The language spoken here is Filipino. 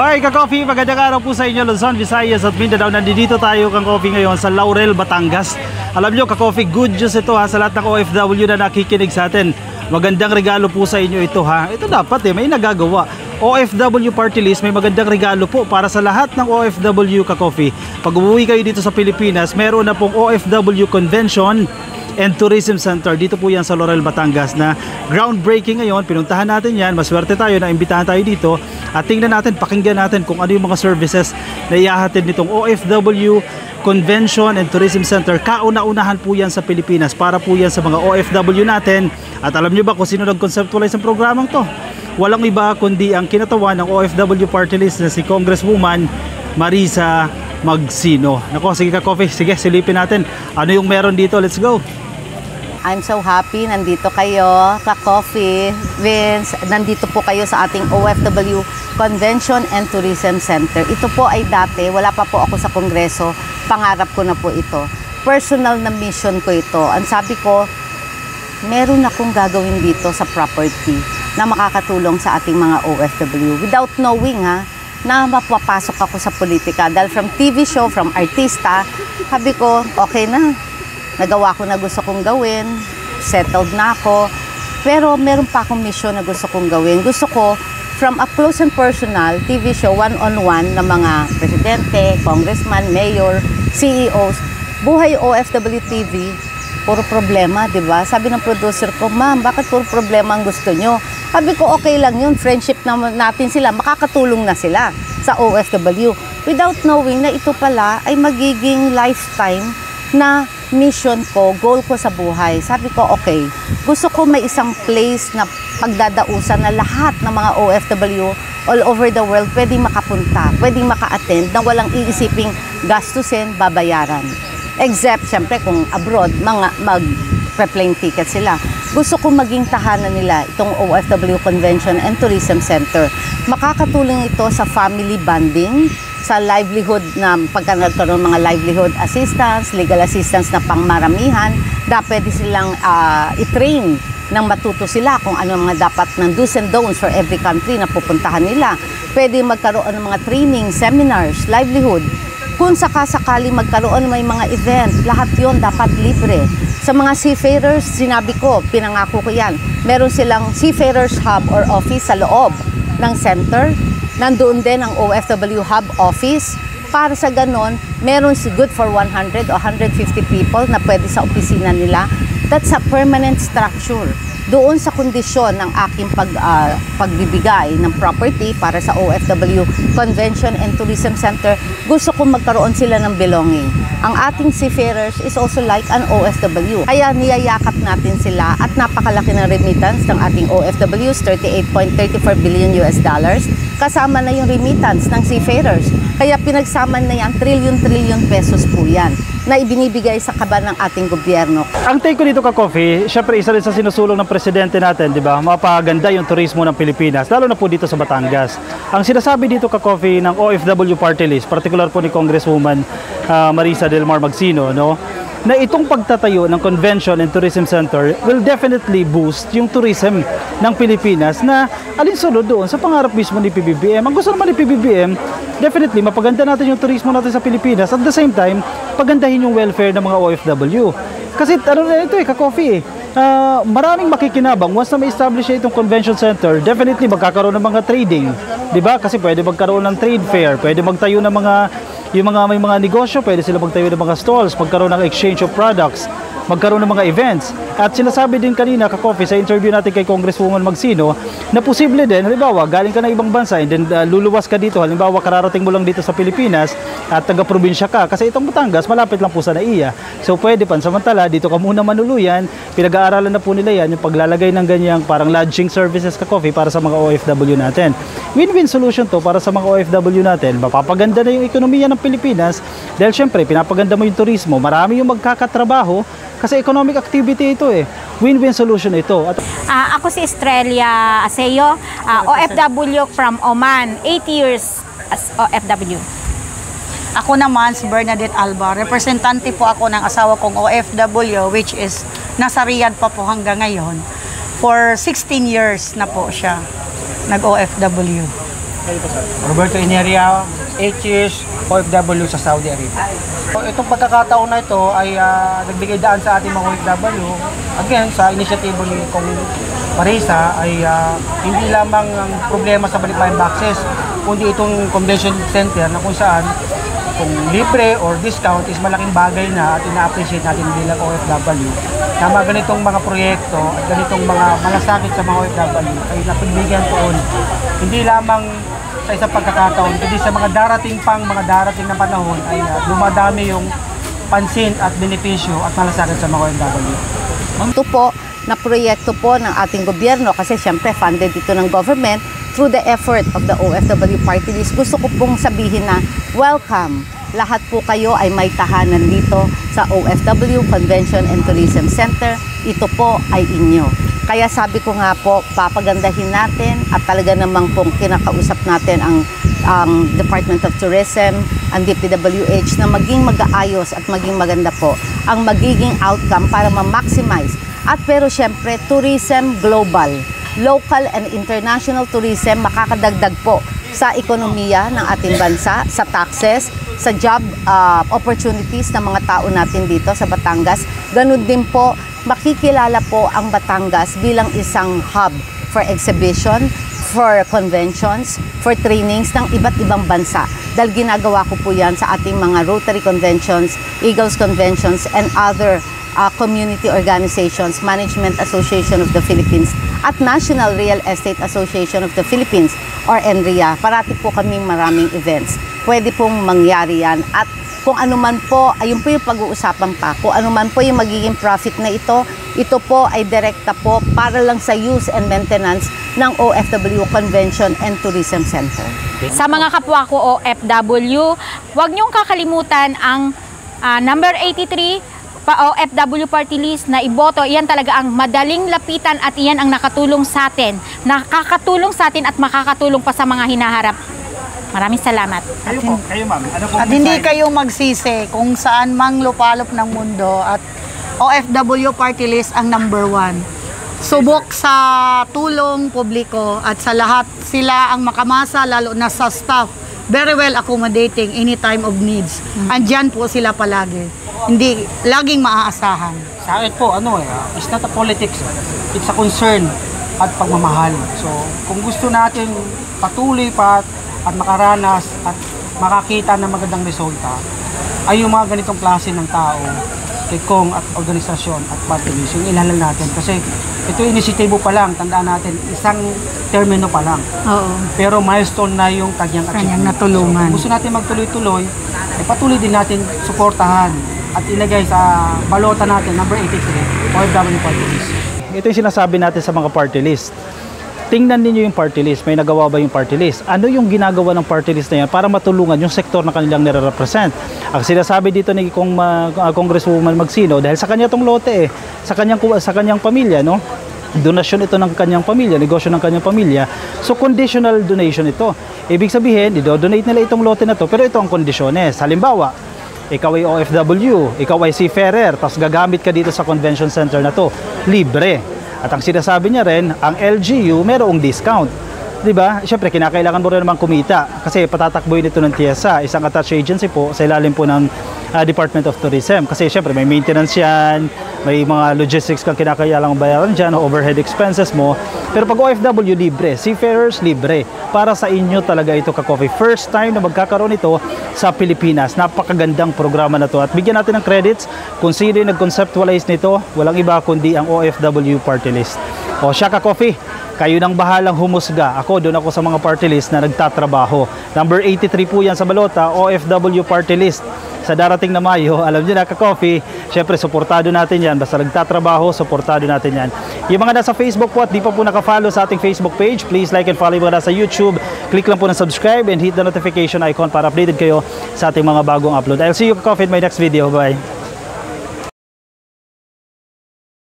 Okay, ka-coffee, magandang araw po sa inyo Luzon, Visayas at Mindanao. Nandito tayo ka-coffee ngayon sa Laurel, Batangas. Alam nyo ka-coffee, good news ito ha sa lahat ng OFW na nakikinig sa atin. Magandang regalo po sa inyo ito ha. Ito dapat may nagagawa. OFW Party List, may magandang regalo po para sa lahat ng OFW ka-coffee. Pag umuwi kayo dito sa Pilipinas, meron na pong OFW Convention and Tourism Center. Dito po yan sa Laurel, Batangas na groundbreaking ngayon. Pinuntahan natin yan. Maswerte tayo na imbitahan tayo dito. At tingnan natin, pakinggan natin kung ano yung mga services na ihahatid nitong OFW Convention and Tourism Center. Kauna-unahan po yan sa Pilipinas. Para po yan sa mga OFW natin. At alam nyo ba kung sino nag-conceptualize ang programang to? Walang iba kundi ang kinatawan ng OFW Party List na si Congresswoman Marisa Magsino. Nako, sige ka-coffee. Sige, silipin natin. Ano yung meron dito? Let's go! I'm so happy. Nandito kayo, ka-coffee. Vince, nandito po kayo sa ating OFW Convention and Tourism Center. Ito po ay dati, wala pa po ako sa Kongreso. Pangarap ko na po ito. Personal na mission ko ito. Ang sabi ko, meron akong gagawin dito sa property na makakatulong sa ating mga OFW. Without knowing na mapapasok ako sa politika. Dahil from TV show, from artista, sabi ko, okay na. Nagawa ko na gusto kong gawin, settled na ako, pero meron pa akong mission na gusto kong gawin. Gusto ko, from a close and personal TV show, one-on-one na mga presidente, congressman, mayor, CEOs, buhay OFW TV, puro problema, di ba? Sabi ng producer ko, ma'am, bakit puro problema ang gusto nyo? Sabi ko, okay lang yun, friendship natin sila, makakatulong na sila sa OFW. Without knowing na ito pala ay magiging lifetime na mission ko, goal ko sa buhay. Sabi ko, okay, gusto ko may isang place na pagdadausan na lahat ng mga OFW all over the world pwedeng makapunta, pwedeng maka-attend na walang iisiping gastusin, babayaran. Except, syempre, kung abroad, mag-plane ticket sila. Gusto ko maging tahanan nila itong OFW Convention and Tourism Center. Makakatulong ito sa family bonding, sa livelihood na pagkakaroon ng mga livelihood assistance, legal assistance na pangmaramihan, pwede silang i-train nang matuto sila kung ano mga dapat ng do's and don'ts for every country na pupuntahan nila. Pwede magkaroon ng mga training, seminars, livelihood. Kung sakasakali magkaroon ng may mga event, lahat yon dapat libre. Sa mga seafarers, sinabi ko, pinangako ko yan, meron silang Seafarers Hub or Office sa loob ng center. Nandoon din ang OFW Hub Office. Para sa ganon, meron si good for 100 o 150 people na pwede sa opisina nila. That's a permanent structure. Doon sa kondisyon ng aking pagbibigay ng property para sa OFW Convention and Tourism Center, gusto kong magkaroon sila ng belonging. Ang ating seafarers is also like an OFW. Kaya niyayakap natin sila at napakalaki ng remittance ng ating OFWs, 38.34 billion US dollars. Kasama na yung remittance ng seafarers. Kaya pinagsama na yan, trillion pesos po yan na ibinibigay sa kaban ng ating gobyerno. Ang take ko dito ka-coffee, syempre isa rin sa sinusulong ng presidente natin, di ba? Mapaganda yung turismo ng Pilipinas, lalo na po dito sa Batangas. Ang sinasabi dito ka-coffee ng OFW Party List, particular po ni Congresswoman Marisa Delmar Magsino, no? Na itong pagtatayo ng Convention and Tourism Center will definitely boost yung tourism ng Pilipinas na alinsunod doon sa pangarap mismo ni PBBM. Ang gusto naman ni PBBM, definitely mapaganda natin yung turismo natin sa Pilipinas, at the same time, pagandahin yung welfare ng mga OFW. Kasi ano na ito ka-coffee maraming makikinabang once na ma-establish itong convention center. Definitely magkakaroon ng mga trading, di ba? Kasi pwede magkaroon ng trade fair, pwede magtayo ng may mga negosyo, pwede sila magtayo ng mga stalls, magkaroon ng exchange of products, magkaroon ng mga events. At sinasabi din kanina ka-coffee sa interview natin kay Congresswoman Magsino na posible din, halimbawa galing ka ng ibang bansa and then luluwas ka dito, halimbawa kararating mo lang dito sa Pilipinas at taga-probinsya ka, kasi itong Batangas malapit lang po sa NAIA, so pwede pansamantala dito ka muna manuluyan. Pinag-aaralan na po nila yan yung paglalagay ng ganyang parang lodging services ka-coffee para sa mga OFW natin. Win-win solution to para sa mga OFW natin. Mapapaganda na yung ekonomiya ng Pilipinas dahil syempre pinapaganda mo yung turismo, marami yung magkakatrabaho kasi economic activity ito eh. Win-win solution ito. Ako si Estrella Aseo, OFW from Oman, 8 years as OFW. Ako naman si Bernadette Alba, representante po ako ng asawa kong OFW, which is nasa Riyadh pa po hanggang ngayon. For 16 years na po siya nag-OFW. Roberto Ineria, 8 years, OFW sa Saudi Arabia. So, itong pagkakataon na ito ay nagbigay daan sa ating mga OFW. Again, sa inisyatibo ni Kong Marisa ay hindi lamang ang problema sa balikbayan boxes, kundi itong convention center na kung saan kung libre or discount is malaking bagay na at ina-appreciate natin bilang OFW. Na mga ganitong mga proyekto at ganitong mga malasakit sa mga OFW ay napigbigyan poon hindi lamang sa isang pagkakataon, kundi sa mga darating na panahon ay dumadami yung pansin at benepisyo at malasakit sa mga OFW. Ito po na proyekto po ng ating gobyerno kasi syempre funded ito ng government through the effort of the OFW Party List. Gusto ko pong sabihin na welcome. Lahat po kayo ay may tahanan dito sa OFW Convention and Tourism Center. Ito po ay inyo. Kaya sabi ko nga po, papagandahin natin at talaga namang pong kinakausap natin ang Department of Tourism, ang DPWH na maging mag-aayos at maging maganda po ang magiging outcome para ma-maximize. At pero syempre, tourism global, local and international tourism makakadagdag po sa ekonomiya ng ating bansa, sa taxes, sa job opportunities ng mga tao natin dito sa Batangas. Ganun din po, makikilala po ang Batangas bilang isang hub for exhibition, for conventions, for trainings ng iba't ibang bansa. Dahil ginagawa ko po yan sa ating mga Rotary Conventions, Eagles Conventions, and other community organizations, Management Association of the Philippines, at National Real Estate Association of the Philippines, or NREA. Parati po kaming maraming events. Pwede pong mangyari yan. At kung ano man po, ayun po yung pag-uusapan pa, kung ano man po yung magiging profit na ito po ay direkta po para lang sa use and maintenance ng OFW Convention and Tourism Center. Sa mga kapwa ko OFW, huwag niyong kakalimutan ang number 83, OFW Party List na iboto. Iyan talaga ang madaling lapitan at iyan ang nakakatulong sa atin at makakatulong pa sa mga hinaharap. Maraming salamat. Kayo ma'am, ano po At hindi kayo magsisi kung saan mang lupalop ng mundo at OFW Party List ang number 1. Subok sa tulong publiko at sa lahat sila ang makamasa, lalo na sa staff. Very well accommodating any time of needs. Andyan po sila palagi. Hindi laging maaasahan. Sa akin po, it's not a politics. It's a concern at pagmamahal. So, kung gusto natin patuloy pa at makaranas at makakita ng magandang resulta, ay yung mga ganitong klase ng tao, kikong at organisasyon at party list, yung ilalal natin. Kasi ito initiatibo pa lang, tandaan natin, isang termino pa lang. Oo. Pero milestone na yung kanyang achievement. natulungan. So, gusto natin magtuloy-tuloy, patuloy din natin suportahan at ilagay sa balota natin, number 83, OFW Party List. Ito yung sinasabi natin sa mga party list. Tingnan ninyo yung party list. May nagawa ba yung party list? Ano yung ginagawa ng party list na yan para matulungan yung sektor na kanilang nire-represent? Ang sinasabi dito ni Congresswoman Magsino, dahil sa kanya tong lote sa kanyang pamilya, no? Donasyon ito ng kanyang pamilya, negosyo ng kanyang pamilya. So conditional donation ito. Ibig sabihin, i-donate nila itong lote na to, pero ito ang kondisyones. Halimbawa, ikaw ay OFW, ikaw ay seafarer, tapos gagamit ka dito sa convention center na to, libre. At ang sinasabi niya rin, ang LGU merong discount. Diba? Siyempre, kinakailangan mo rin naman kumita kasi patatakboy nito ng TIESA, isang attached agency po sa ilalim po ng Department of Tourism. Kasi siyempre, may maintenance yan, may mga logistics kang kinakailangan bayaran dyan, overhead expenses mo. Pero pag OFW, libre. Seafarers, libre. Para sa inyo talaga ito, Ka-Coffee. First time na magkakaroon ito sa Pilipinas. Napakagandang programa na to. At bigyan natin ng credits kung sino yung nag-conceptualize nito. Walang iba kundi ang OFW Party List. O siya, Ka-Coffee, kayo nang bahalang humusga. Doon ako sa mga party list na nagtatrabaho. Number 83 po yan sa balota, OFW Party List. Sa darating na Mayo, alam niyo na, Ka-Coffee, syempre, suportado natin yan. Basta nagtatrabaho, suportado natin yan. Yung mga nasa Facebook po at di pa po nakafollow sa ating Facebook page, please like and follow. Yung mga nasa YouTube, click lang po ng subscribe and hit the notification icon para updated kayo sa ating mga bagong upload. I'll see you, Ka-Coffee, in my next video. Bye!